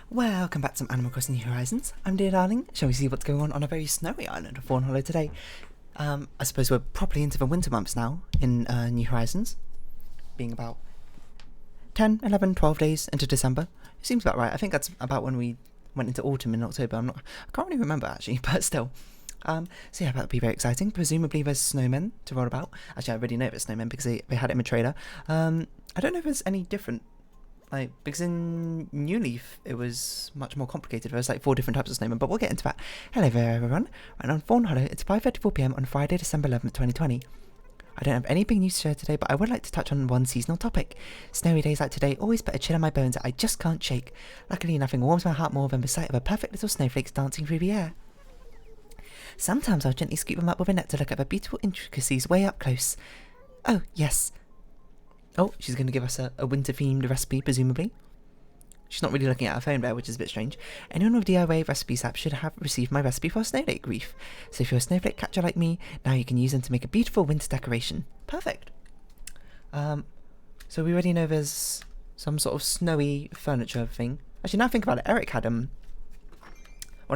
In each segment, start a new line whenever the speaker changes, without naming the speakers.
Welcome back to some Animal Crossing New Horizons. I'm Dear Darling. Shall we see what's going on a very snowy island of Fawnhollow today? I suppose we're properly into the winter months now in New Horizons, being about 10, 11, 12 days into December. It seems about right. I think that's about when we went into autumn in October. I can't really remember actually, but still. So yeah, that'll be very exciting. Presumably there's snowmen to roll about. Actually, I already know there's snowmen because they had it in the trailer. I don't know if there's any different. Because in New Leaf, it was much more complicated. There was 4 different types of snowmen, but we'll get into that. Hello there, everyone. Right on Fawnhallow, it's 5:34 PM on Friday, December 11th, 2020. I don't have anything new to share today, but I would like to touch on one seasonal topic. Snowy days like today always put a chill on my bones that I just can't shake. Luckily, nothing warms my heart more than the sight of a perfect little snowflakes dancing through the air. Sometimes I'll gently scoop them up with a net to look at the beautiful intricacies way up close. Oh, yes. Oh, she's going to give us a winter-themed recipe, presumably. She's not really looking at her phone there, which is a bit strange. Anyone with DIY recipes app should have received my recipe for a snowflake wreath. So if you're a snowflake catcher like me, now you can use them to make a beautiful winter decoration. Perfect. So we already know there's some sort of snowy furniture thing. Actually, now I think about it, Eric had one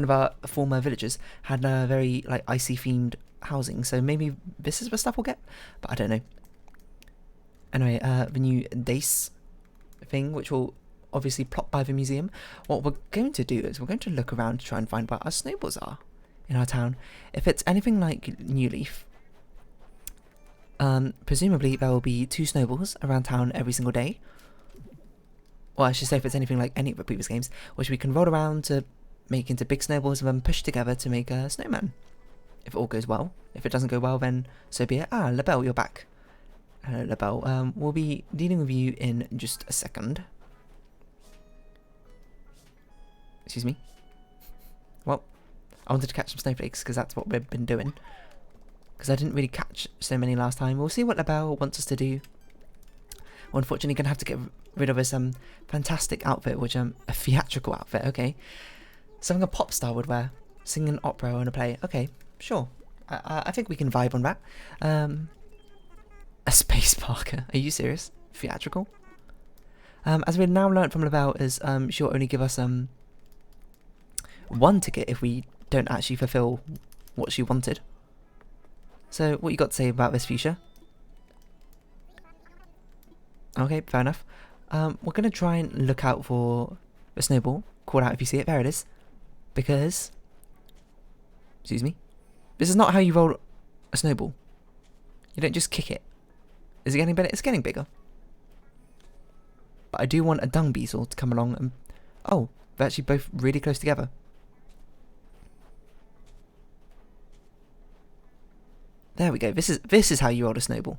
of our former villagers had a very icy-themed housing. So maybe this is the stuff we'll get, but I don't know. Anyway, the new Dace thing, which will obviously plot by the museum. What we're going to do is we're going to look around to try and find where our snowballs are in our town. If it's anything like New Leaf, presumably there will be 2 snowballs around town every single day. Or I should say if it's anything like any of the previous games, which we can roll around to make into big snowballs and then push together to make a snowman. If it all goes well. If it doesn't go well, then so be it. Ah, LaBelle, you're back. Hello, LaBelle. We'll be dealing with you in just a second. Excuse me. Well, I wanted to catch some snowflakes because that's what we've been doing. Because I didn't really catch so many last time. We'll see what LaBelle wants us to do. We're unfortunately going to have to get rid of this fantastic outfit, which a theatrical outfit, okay. Something a pop star would wear. Sing an opera or in a play. Okay, sure. I think we can vibe on that. A space parker. Are you serious? Theatrical? As we've now learnt from LaBelle is she'll only give us 1 ticket if we don't actually fulfill what she wanted. So what you got to say about this future? Okay, fair enough. We're going to try and look out for a snowball. Call out if you see it. There it is. Because, excuse me, this is not how you roll a snowball. You don't just kick it. Is it getting better? It's getting bigger. But I do want a dung beetle to come along and... Oh, they're actually both really close together. There we go. This is how you roll a snowball.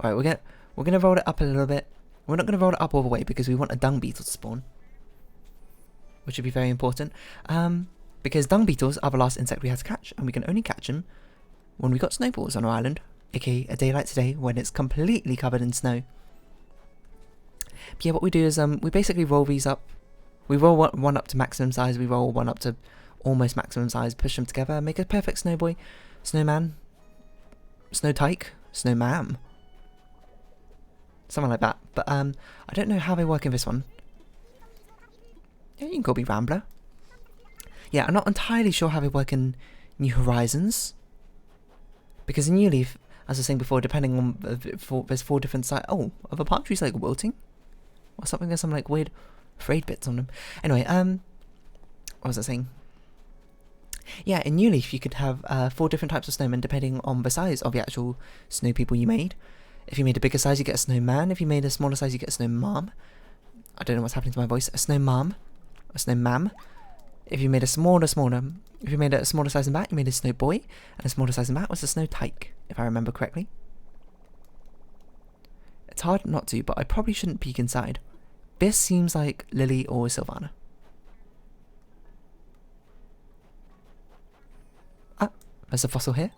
Alright, we're gonna roll it up a little bit. We're not gonna roll it up all the way because we want a dung beetle to spawn. Which would be very important. Because dung beetles are the last insect we had to catch, and we can only catch them when we got snowballs on our island. Okay, a day like today when it's completely covered in snow. But yeah, what we do is we basically roll these up. We roll one up to maximum size, we roll one up to almost maximum size, push them together, make a perfect snowboy, snowman, snowtyke, snowman. Something like that. But I don't know how they work in this one. Yeah, you can call me Rambler. Yeah, I'm not entirely sure how they work in New Horizons. Because in New Leaf, as I was saying before, depending on there's 4 different sides. Oh, are the palm trees wilting? Or something? There's some weird frayed bits on them. Anyway, what was I saying? Yeah, in New Leaf you could have 4 different types of snowmen depending on the size of the actual snow people you made. If you made a bigger size, you get a snowman. If you made a smaller size, you get a snowmom. I don't know what's happening to my voice. A snowmom. A snowmam. If you made a smaller size than that, you made a snow boy, and a smaller size than that was a snow tyke, if I remember correctly. It's hard not to, but I probably shouldn't peek inside. This seems like Lily or Sylvana. Ah, there's a fossil here.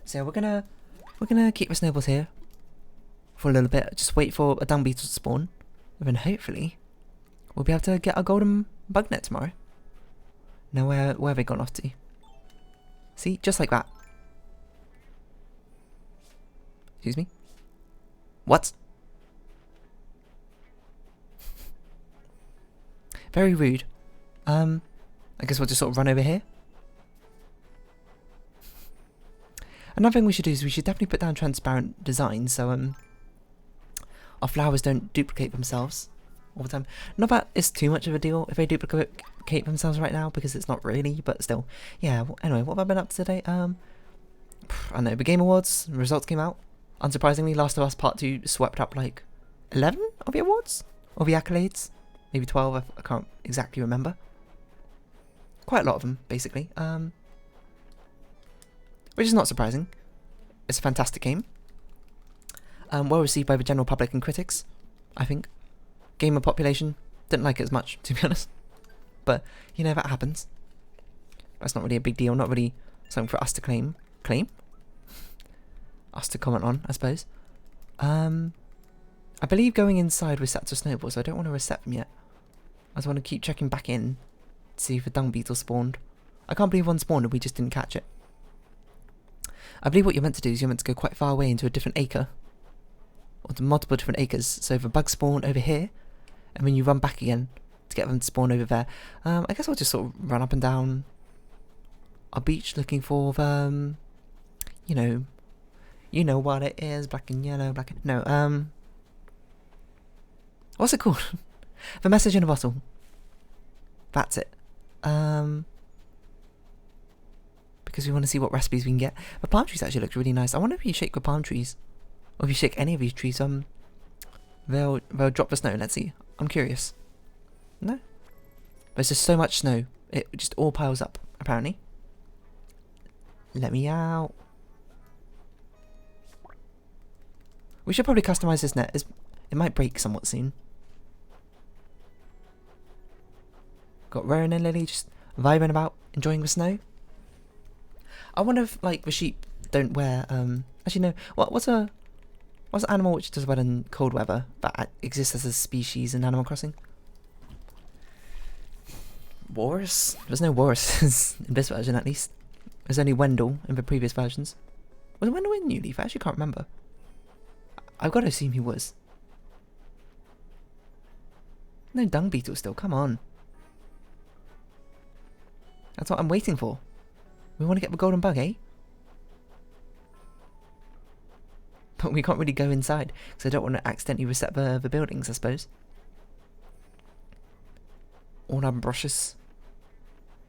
So we're gonna keep the snowballs here for a little bit. Just wait for a dung beetle to spawn, and then hopefully we'll be able to get a golden bug net tomorrow. Now where have they gone off to? See, just like that. Excuse me? What? Very rude. I guess we'll just sort of run over here. Another thing we should do is we should definitely put down transparent designs so our flowers don't duplicate themselves all the time. Not that it's too much of a deal if they duplicate themselves right now, because it's not really, but still. Yeah, anyway, what have I been up to today? I don't know, the Game Awards, results came out. Unsurprisingly, Last of Us Part 2 swept up like 11 of the awards? Or the accolades? Maybe 12, I can't exactly remember. Quite a lot of them, basically. Which is not surprising. It's a fantastic game. Well received by the general public and critics, I think. Gamer population didn't like it as much, to be honest. But, you know, that happens. That's not really a big deal, not really something for us to claim. Claim? Us to comment on, I suppose. I believe going inside was set to snowball, so I don't want to reset them yet. I just want to keep checking back in to see if a dung beetle spawned. I can't believe one spawned and we just didn't catch it. I believe what you're meant to do is you're meant to go quite far away into a different acre. Or to multiple different acres. So if a bug spawned over here, and then you run back again to get them to spawn over there. I guess I'll just sort of run up and down our beach looking for, you know what it is, black and yellow, what's it called? The message in a bottle. That's it. Because we want to see what recipes we can get. The palm trees actually look really nice. I wonder if you shake the palm trees, or if you shake any of these trees, they'll drop the snow. Let's see. I'm curious. No? There's just so much snow. It just all piles up, apparently. Let me out. We should probably customize this net. It might break somewhat soon. Got Rowan and Lily just vibing about, enjoying the snow. I wonder if, like, the sheep don't wear, actually no, what's an animal which does well in cold weather that exists as a species in Animal Crossing? Walrus? There's no walruses in this version, at least. There's only Wendell in the previous versions. Was Wendell in New Leaf? I actually can't remember. I've got to assume he was. No dung beetle still, come on. That's what I'm waiting for. We want to get the golden bug, eh? But we can't really go inside, because I don't want to accidentally reset the buildings, I suppose. All our brushes.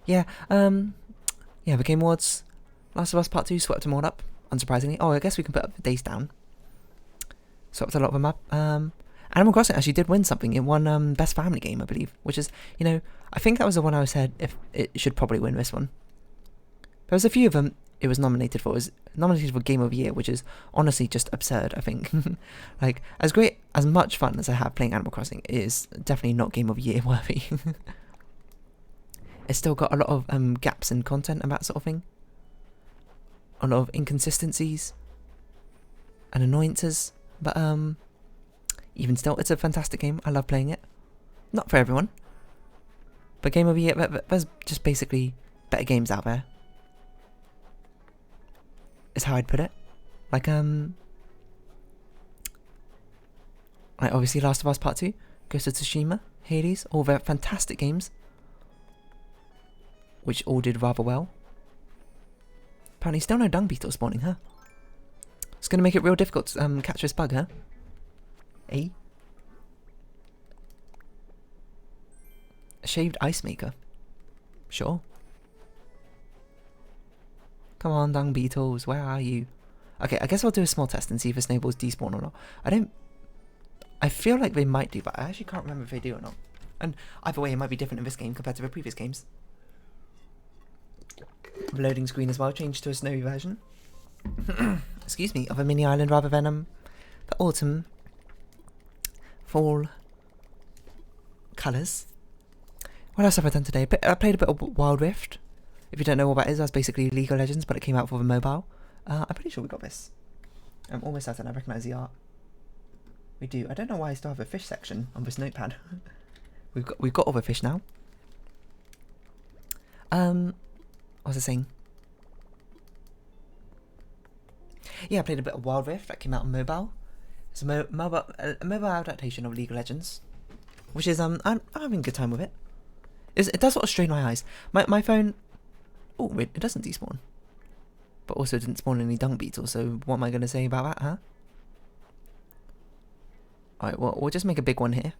Yeah, yeah, the Game Awards. Last of Us Part 2 swept them all up, unsurprisingly. Oh, I guess we can put the days down. Swept a lot of them up. Animal Crossing actually did win something. It won Best Family Game, I believe. Which is, you know, I think that was the one I said if it should probably win this one. There was a few of them it was nominated for. It was nominated for Game of the Year, which is honestly just absurd, I think. Like, as much fun as I have playing Animal Crossing, it is definitely not Game of the Year worthy. It's still got a lot of gaps in content and that sort of thing. A lot of inconsistencies and annoyances. But even still, it's a fantastic game. I love playing it. Not for everyone. But Game of the Year, there's just basically better games out there. Is how I'd put it. Like obviously Last of Us Part 2, Ghost of Tsushima, Hades, all very fantastic games. Which all did rather well. Apparently still no dung beetle spawning, huh? It's going to make it real difficult to catch this bug, huh? Eh? A shaved ice maker. Sure. Come on, dung beetles, where are you? Okay, I guess I'll do a small test and see if the snowballs despawn or not. I feel like they might do, but I actually can't remember if they do or not. And either way, it might be different in this game compared to the previous games. The loading screen as well changed to a snowy version. Excuse me, of a mini island rather than the autumn, fall colours. What else have I done today? I played a bit of Wild Rift. If you don't know what that is, that's basically League of Legends, but it came out for the mobile. I'm pretty sure we got this. I'm almost certain I recognise the art. We do. I don't know why I still have a fish section on this notepad. We've got all the fish now. What was I saying? Yeah, I played a bit of Wild Rift that came out on mobile. It's a mobile adaptation of League of Legends, which is I'm having a good time with it. It does sort of strain my eyes. My phone... Oh, it doesn't despawn. But also it didn't spawn any dung beetles, so what am I going to say about that, huh? Alright, well, we'll just make a big one here.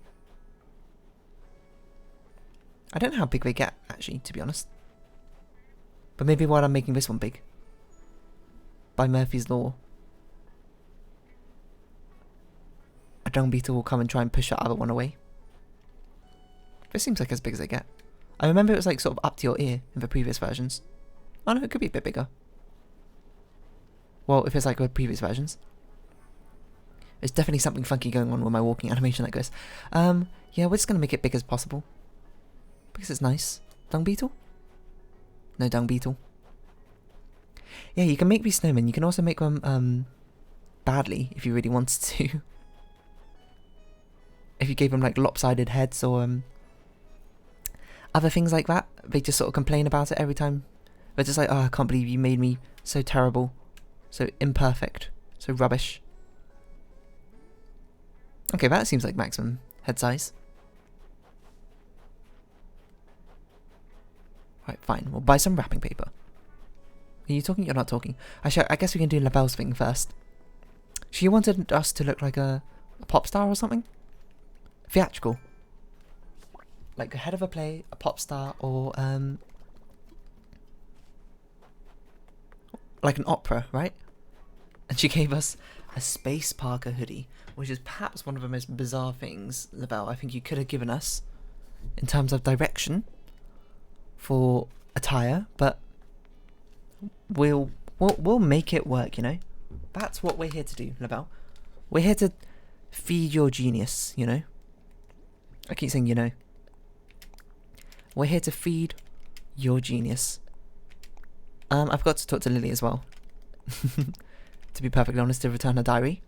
I don't know how big they get, actually, to be honest. But maybe while I'm making this one big. By Murphy's Law. A dung beetle will come and try and push that other one away. This seems like as big as they get. I remember it was like sort of up to your ear in the previous versions. Oh no, it could be a bit bigger. Well, if it's like with previous versions. There's definitely something funky going on with my walking animation like this. Yeah, we're just going to make it big as possible. Because it's nice. Dung beetle? No dung beetle. Yeah, you can make these snowmen. You can also make them badly if you really wanted to. If you gave them like lopsided heads or other things like that. They just sort of complain about it every time. They're just like, oh, I can't believe you made me so terrible. So imperfect. So rubbish. Okay, that seems like maximum head size. Right, fine. We'll buy some wrapping paper. Are you talking? You're not talking. Actually, I guess we can do LaBelle's thing first. She wanted us to look like a pop star or something? Theatrical. Like a head of a play, a pop star, or like an opera, right? And she gave us a Space Parker hoodie, which is perhaps one of the most bizarre things, LaBelle, I think you could have given us in terms of direction for attire, but we'll make it work, you know? That's what we're here to do, LaBelle. We're here to feed your genius, you know? I keep saying, you know. We're here to feed your genius. I've got to talk to Lily as well. To be perfectly honest, to return her diary.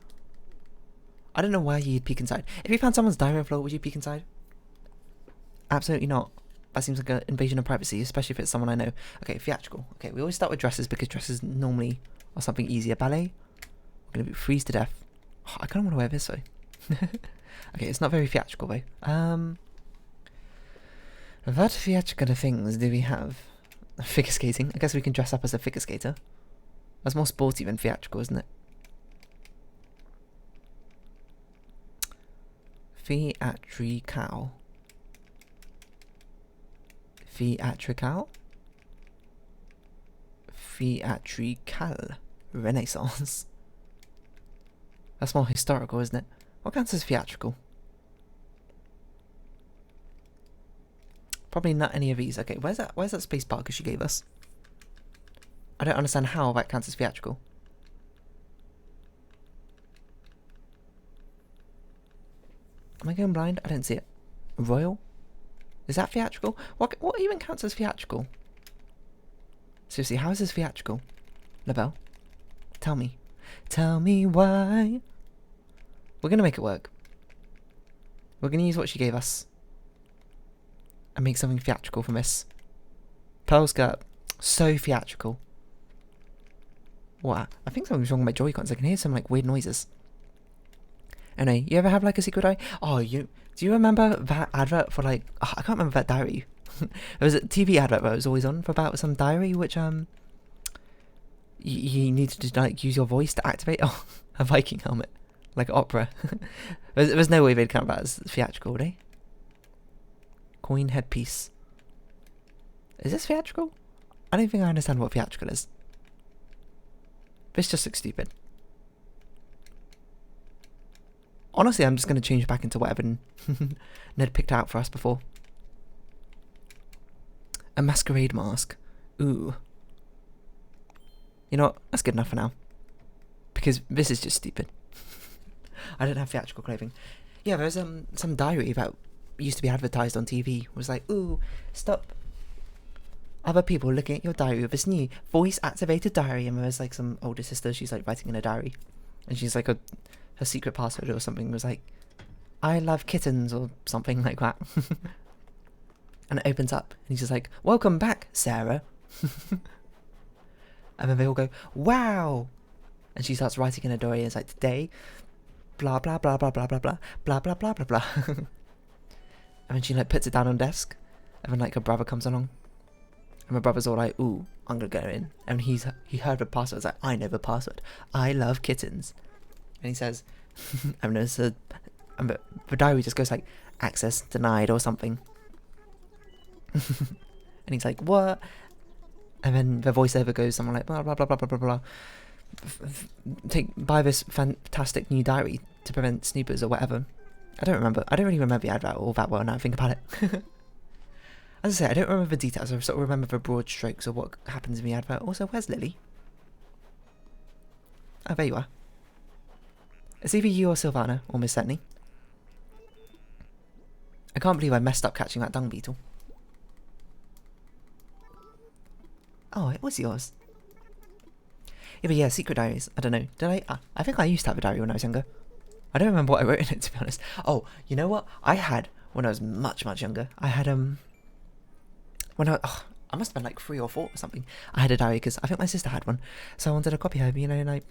I don't know why you'd peek inside. If you found someone's diary on the floor, would you peek inside? Absolutely not. That seems like an invasion of privacy, especially if it's someone I know. Okay, theatrical. Okay, we always start with dresses because dresses normally are something easier. Ballet. We're going to freeze to death. Oh, I kind of want to wear this though. Okay, it's not very theatrical though. What theatrical things do we have? Figure skating. I guess we can dress up as a figure skater. That's more sporty than theatrical, isn't it? Theatrical. Theatrical? Theatrical. Renaissance. That's more historical, isn't it? What counts as theatrical? Probably not any of these. Okay, where's that space parker she gave us? I don't understand how that counts as theatrical. Am I going blind? I don't see it. Royal? Is that theatrical? What even counts as theatrical? Seriously, how is this theatrical? LaBelle? Tell me. Tell me why. We're going to make it work. We're going to use what she gave us. And make something theatrical from this. Pearl skirt. So theatrical. What? I think something's wrong with my Joy-Cons. I can hear some like weird noises. Anyway, you ever have like a secret diary? Oh, do you remember that advert for like... Oh, I can't remember that diary. It was a TV advert that was always on for about some diary which you needed to like use your voice to activate. Oh, a Viking helmet. Like opera. There's no way they'd count that as theatrical, would they? Coin headpiece. Is this theatrical? I don't think I understand what theatrical is. This just looks stupid. Honestly, I'm just going to change back into whatever Ned picked out for us before. A masquerade mask. Ooh. You know what? That's good enough for now. Because this is just stupid. I don't have theatrical clothing. Yeah, there's some diary that used to be advertised on TV. It was like, ooh, stop other people looking at your diary with this new voice-activated diary. And there was like some older sister, she's like writing in a diary. And she's like, her secret password or something was like, I love kittens or something like that. And it opens up and he's just like, welcome back, Sarah. And then they all go, wow. And she starts writing in a diary and it's like, today, blah, blah, blah, blah, blah, blah, blah, blah, blah, blah, blah, blah, blah. And then she like puts it down on desk. And then like her brother comes along, and my brother's all like, "Ooh, I'm gonna go in." And he heard the password. It's like, "I know the password. I love kittens." And he says, and the diary just goes like, "Access denied" or something. And he's like, "What?" And then the voiceover goes something like, "Blah blah blah blah blah blah blah. Buy this fantastic new diary to prevent snoopers," or whatever. I don't remember. I don't really remember the advert all that well now I think about it. As I say, I don't remember the details. I sort of remember the broad strokes of what happens in the advert. Also, where's Lily? Oh, there you are. It's either you or Sylvana, or Miss Setney. I can't believe I messed up catching that dung beetle. Oh, it was yours. Yeah, but yeah, secret diaries. I don't know. Did I? I think I used to have a diary when I was younger. I don't remember what I wrote in it, to be honest. Oh, you know what? I had, when I was much, much younger, I had, when I must have been like 3 or 4 or something. I had a diary because I think my sister had one. So I wanted to copy her, like,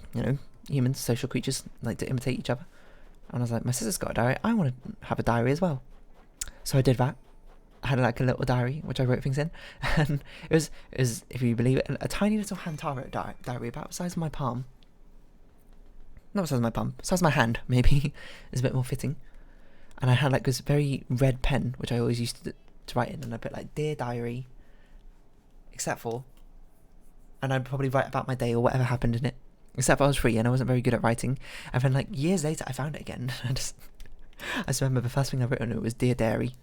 humans, social creatures, like to imitate each other. And I was like, my sister's got a diary. I want to have a diary as well. So I did that. I had like a little diary, which I wrote things in. And it was, if you believe it, a tiny little hand-tarot diary about the size of my palm. Not the size of my palm, the size of my hand, maybe, is a bit more fitting. And I had like this very red pen, which I always used to write in, and I put like, "Dear Diary," except for, and I'd probably write about my day or whatever happened in it, except for I was free and I wasn't very good at writing. And then like years later I found it again. I just remember the first thing I wrote on it was "Dear Diary."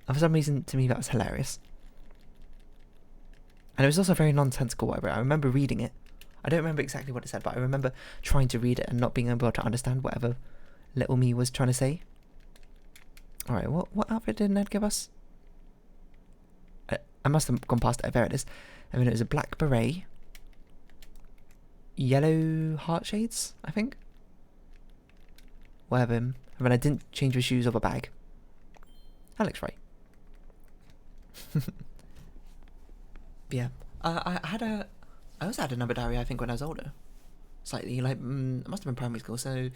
And for some reason, to me, that was hilarious. And it was also very nonsensical what I wrote. I remember reading it. I don't remember exactly what it said, but I remember trying to read it and not being able to understand whatever little me was trying to say. Alright, what outfit did Ned give us? I must have gone past it. There it is. I mean, it was a black beret, yellow heart shades, I think. Whatever. And then I didn't change the shoes or the bag. That looks right. Yeah. I also had another diary, I think, when I was older. Slightly, like, it must have been primary school, so I'm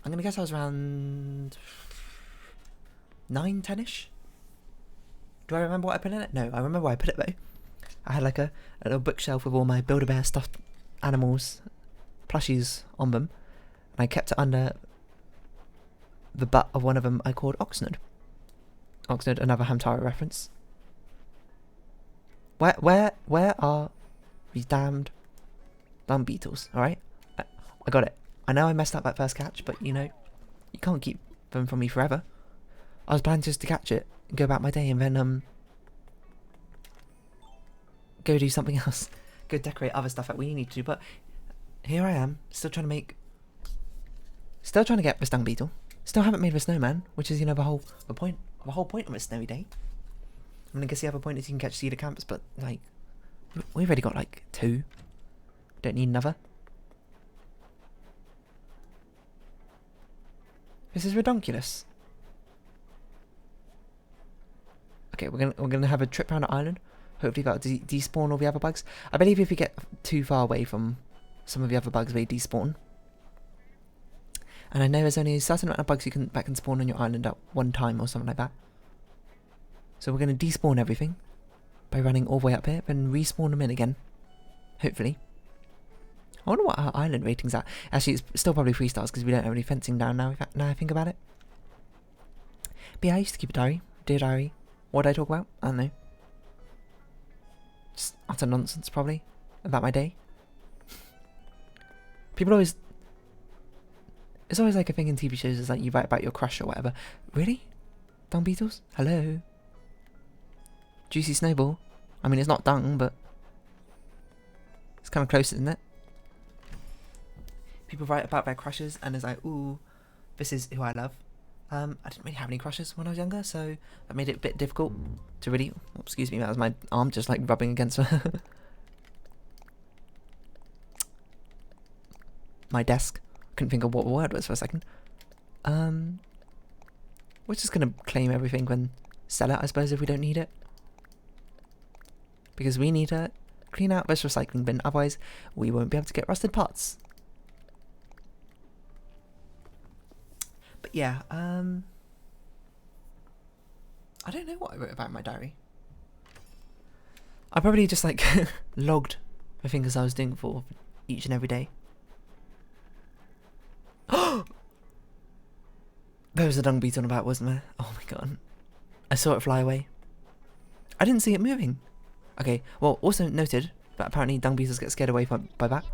going to guess I was around 9, 10-ish? Do I remember what I put in it? No, I remember where I put it, though. I had, like, a little bookshelf with all my Build-A-Bear stuffed animals, plushies on them, and I kept it under the butt of one of them I called Oxnard. Oxnard, another Hamtaro reference. Where are these damned dung beetles, alright? I got it. I know I messed up that first catch, but you can't keep them from me forever. I was planning just to catch it and go about my day and then go do something else. Go decorate other stuff that we need to do, but here I am, still trying to get this dung beetle. Still haven't made the snowman, which is, the whole point of a snowy day. I mean, I guess the other point is you can catch cedar camps, but, like, we've already got, like, 2. Don't need another. This is redonkulous. Okay, we're gonna have a trip around the island. Hopefully that'll despawn all the other bugs. I believe if we get too far away from some of the other bugs, they despawn. And I know there's only a certain amount of bugs that can spawn on your island at one time or something like that. So we're going to despawn everything by running all the way up here, then respawn them in again. Hopefully. I wonder what our island rating's at. Actually, it's still probably 3 stars because we don't have any fencing down now I think about it. But yeah, I used to keep a diary. Dear Diary. What did I talk about? I don't know. Just utter nonsense, probably, about my day. People always... It's always like a thing in TV shows, is like you write about your crush or whatever. Really? Dung beetles? Hello? Juicy snowball? I mean, it's not dung, but... It's kind of close, isn't it? People write about their crushes, and it's like, ooh, this is who I love. I didn't really have any crushes when I was younger, so that made it a bit difficult to really... Oh, excuse me, that was my arm just like rubbing against my desk. Couldn't think of what the word was for a second. We're just gonna claim everything and sell it, I suppose, if we don't need it. Because we need to clean out this recycling bin, otherwise we won't be able to get rusted parts. But yeah, I don't know what I wrote about in my diary. I probably just like logged the things I was doing for each and every day. There was a dung beetle about, wasn't there? Oh my god. I saw it fly away. I didn't see it moving. Okay, well, also noted that apparently dung beetles get scared away by that.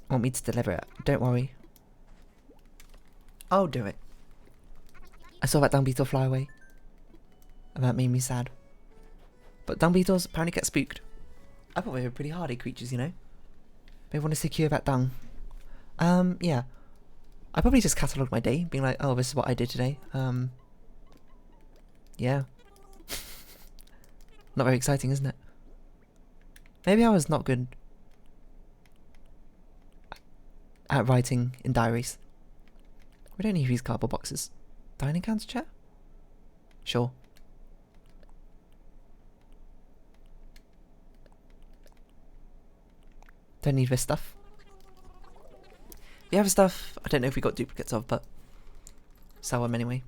Want me to deliver it? Don't worry. I'll do it. I saw that dung beetle fly away. And that made me sad. But dung beetles apparently get spooked. I thought they were pretty hardy creatures, you know? They want to secure that dung. Yeah. I probably just catalogued my day, being like, oh, this is what I did today. Yeah. Not very exciting, isn't it? Maybe I was not good at writing in diaries. We don't need these cardboard boxes. Dining counter chair? Sure. Don't need this stuff. The other stuff, I don't know if we got duplicates of, but sell them anyway.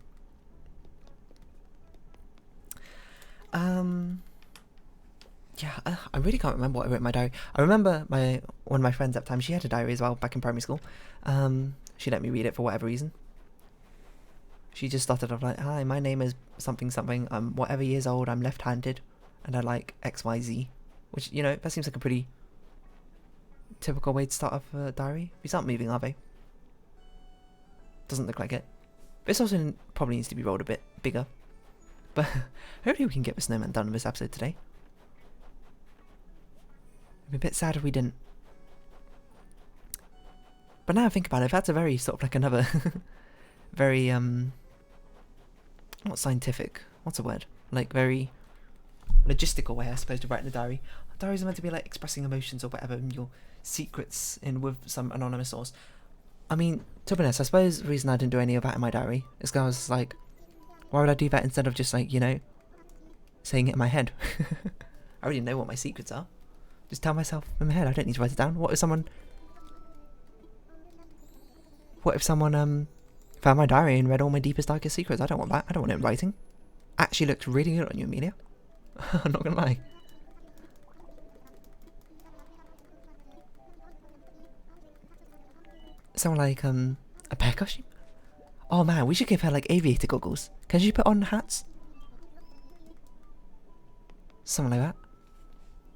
Yeah, I really can't remember what I wrote in my diary. I remember one of my friends at the time, she had a diary as well back in primary school. She let me read it for whatever reason. She just started off like, hi, my name is something something, I'm whatever years old, I'm left-handed, and I like XYZ. Which, you know, that seems like a pretty typical way to start off a diary. These aren't moving, are they? Doesn't look like it. This also probably needs to be rolled a bit bigger. But hopefully we can get the snowman done in this episode today. It'd be a bit sad if we didn't. But now I think about it, that's a very sort of like another very not scientific, what's the word? Like very logistical way, I suppose, to write in a diary. Diaries are meant to be like expressing emotions or whatever, and your secrets in with some anonymous source. I mean, to be honest, I suppose the reason I didn't do any of that in my diary is because I was like, why would I do that instead of just like, you know, saying it in my head? I already know what my secrets are. Just tell myself in my head, I don't need to write it down. What if someone found my diary and read all my deepest, darkest secrets? I don't want that. I don't want it in writing. Actually looked really good on you, Amelia. I'm not gonna lie. Sound like a bear costume? Oh man, we should give her like aviator goggles. Can she put on hats? Something like that.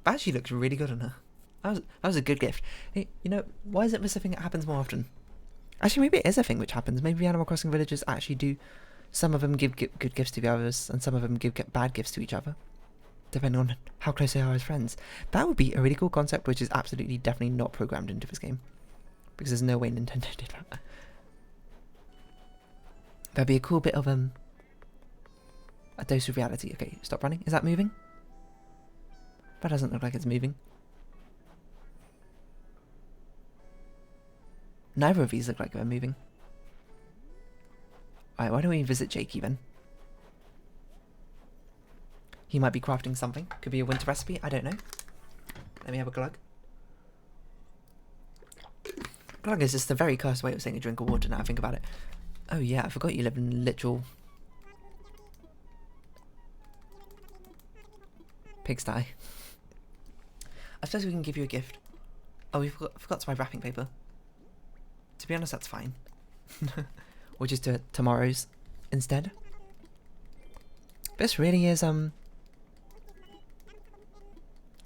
That actually looks really good on her. That was a good gift. Hey, you know, why is it this a thing that happens more often? Actually, maybe it is a thing which happens. Maybe Animal Crossing villagers actually do. Some of them give good gifts to the others, and some of them give bad gifts to each other, depending on how close they are as friends. That would be a really cool concept, which is absolutely, definitely not programmed into this game, because there's no way Nintendo did that. That'd be a cool bit of a dose of reality. Okay, stop running. Is that moving? That doesn't look like it's moving. Neither of these look like they're moving. Alright, why don't we visit Jakey then? He might be crafting something. Could be a winter recipe. I don't know. Let me have a glug. Glug is just a very cursed way of saying a drink of water now I think about it. Oh yeah, I forgot you live in literal pigsty. I suppose we can give you a gift. Oh, we forgot to buy wrapping paper. To be honest, that's fine. We'll just do it tomorrow's instead. This really is an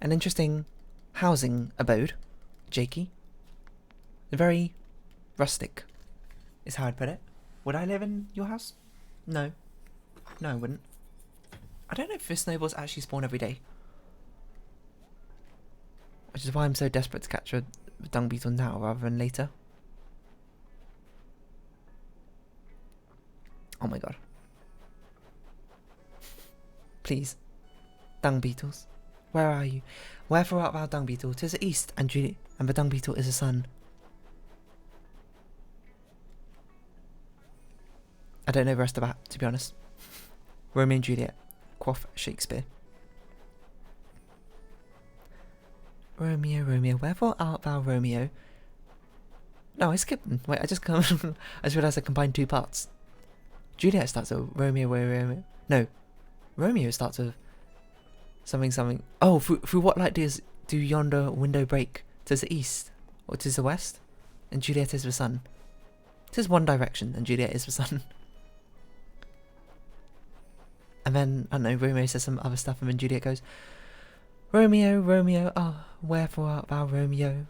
interesting housing abode, Jakey. Very rustic is how I'd put it. Would I live in your house? No. No, I wouldn't. I don't know if fish snowballs actually spawn every day. Which is why I'm so desperate to catch a dung beetle now rather than later. Oh my god. Please. Dung beetles. Where are you? Wherefore art thou, dung beetle? 'Tis the east, and the dung beetle is the sun. I don't know the rest of that, to be honest. Romeo and Juliet. Quoth Shakespeare. Romeo, Romeo, wherefore art thou, Romeo? No, I skipped them. Wait, I just realised I combined two parts. Juliet starts with Romeo. No, Romeo starts with something. Oh, through what light do yonder window break? 'Tis the east, or 'tis the west? And Juliet is the sun. 'Tis one direction, and Juliet is the sun. And then, I don't know, Romeo says some other stuff, and then Juliet goes, Romeo, Romeo, ah, wherefore art thou Romeo?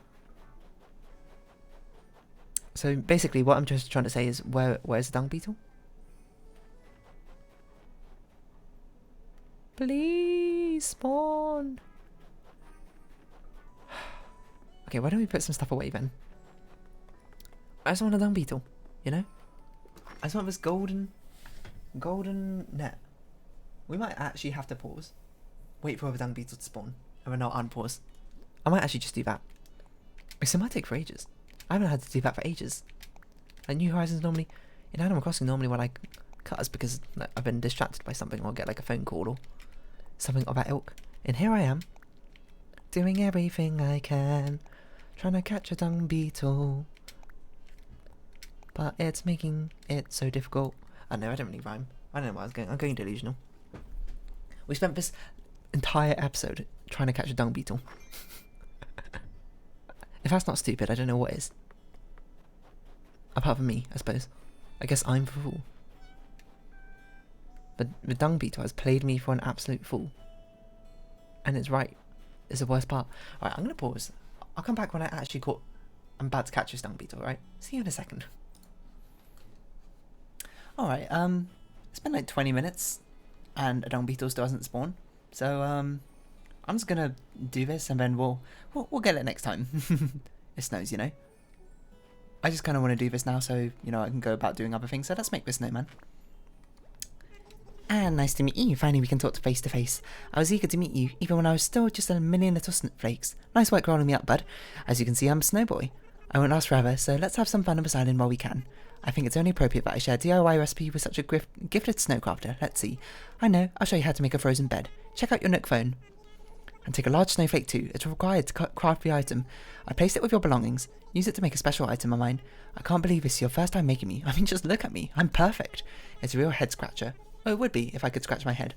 So basically, what I'm just trying to say is, where's the dung beetle? Please spawn. Okay, why don't we put some stuff away then? I just want a dung beetle, you know? I just want this golden net. We might actually have to pause. Wait for a dung beetle to spawn. And then I'll unpause. I might actually just do that. Because it might take for ages. I haven't had to do that for ages. Like New Horizons normally, in Animal Crossing normally when I cut us because like, I've been distracted by something or get like a phone call or something of that ilk. And here I am, doing everything I can, trying to catch a dung beetle. But it's making it so difficult. I know, I don't really rhyme. I don't know where I was going. I'm going delusional. We spent this entire episode trying to catch a dung beetle. If that's not stupid, I don't know what is. Apart from me, I suppose. I guess I'm the fool. But the dung beetle has played me for an absolute fool. And it's right. It's the worst part. Alright, I'm going to pause. I'll come back when I actually I'm about to catch this dung beetle, right? See you in a second. Alright, it's been like 20 minutes and a dung beetle still hasn't spawned. So, I'm just gonna do this and then we'll get it next time. It snows, you know. I just kind of want to do this now so, you know, I can go about doing other things. So let's make this snowman. And nice to meet you. Finally we can talk face to face. I was eager to meet you, even when I was still just a million little snowflakes. Nice work rolling me up, bud. As you can see, I'm a snowboy. I won't last forever, so let's have some fun on this island while we can. I think it's only appropriate that I share a DIY recipe with such a gifted snowcrafter. Let's see. I know, I'll show you how to make a frozen bed. Check out your Nook phone. And take a large snowflake too. It's required to craft the item. I placed it with your belongings. Use it to make a special item of mine. I can't believe this is your first time making me. I mean, just look at me. I'm perfect. It's a real head scratcher. Oh, it would be if I could scratch my head.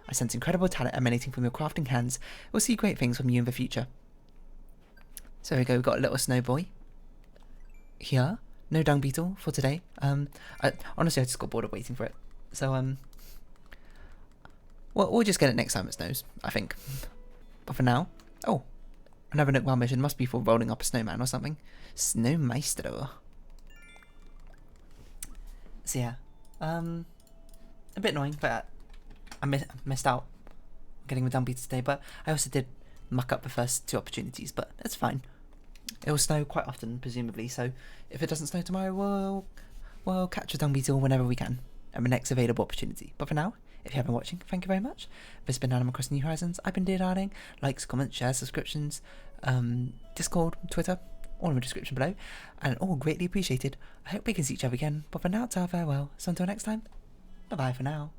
I sense incredible talent emanating from your crafting hands. We'll see great things from you in the future. So here we go. We've got a little snow boy. Here. No dung beetle for today. Honestly, I just got bored of waiting for it. So, well, we'll just get it next time it snows, I think. But for now, oh, another Nook Wild mission must be for rolling up a snowman or something. Snowmaestro. So yeah, a bit annoying, but I missed out on getting the dung beetle today. But I also did muck up the first 2 opportunities, but that's fine. It will snow quite often, presumably, so if it doesn't snow tomorrow, we'll catch a dung beetle whenever we can, at the next available opportunity. But for now, if you have been watching, thank you very much. This has been Animal Crossing New Horizons. I've been Darling. Likes, comments, shares, subscriptions, Discord, Twitter, all in the description below, and all greatly appreciated. I hope we can see each other again, but for now, it's our farewell. So until next time, bye-bye for now.